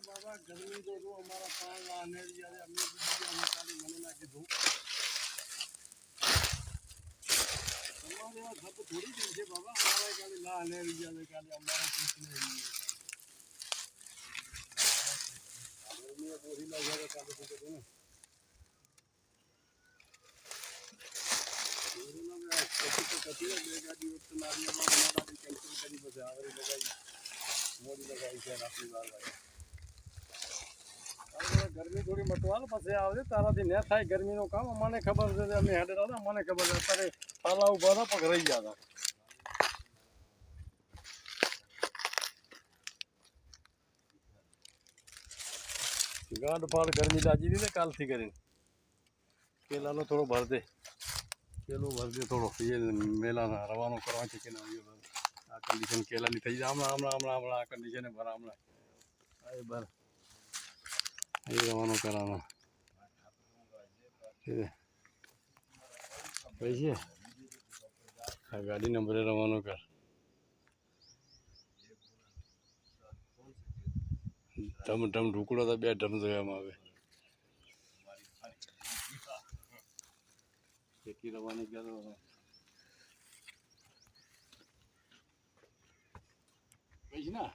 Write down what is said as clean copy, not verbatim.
बाबा गर्मी देखो हमारा पान लाने दिया हमने मने ना कीधु हमारे यहाँ सब थोड़ी दिन से बाबा हमारे काली लाने दिया काली हमारा कुछ नहीं गर्मी पूरी लगा के काली को दे ना पूरी ना मैं कति लेगा दी उतना नारियल वाला भी कैंसिल करी बस आवरी लगाई मोड़ी लगाई છે આપણી વાર લાગે गर्मी थोड़ी मटवाल पछे आवजे ताराथी न थाय गर्मीनो काम अमने खबर छे अमे हेडेरा था अमने खबर छे अत्यारे पाला उभा था पकड़ाई गया था गांड फाड़ गर्मी लाजी थी काल थी करीन केला नो थोड़ो भर दे केलो भर दे थोड़ो ये मेला ना रवानो करवा छे के ना आ कंडीशन केला नी थई हमला कंडीशन भर हमला आए बर ये रवानो कराना पैसे आ गाड़ी नंबर रवानो कर ढम ढम ढूकड़ो तो बे ढम जोयामां आवे की रवानी किया तो पैसे ना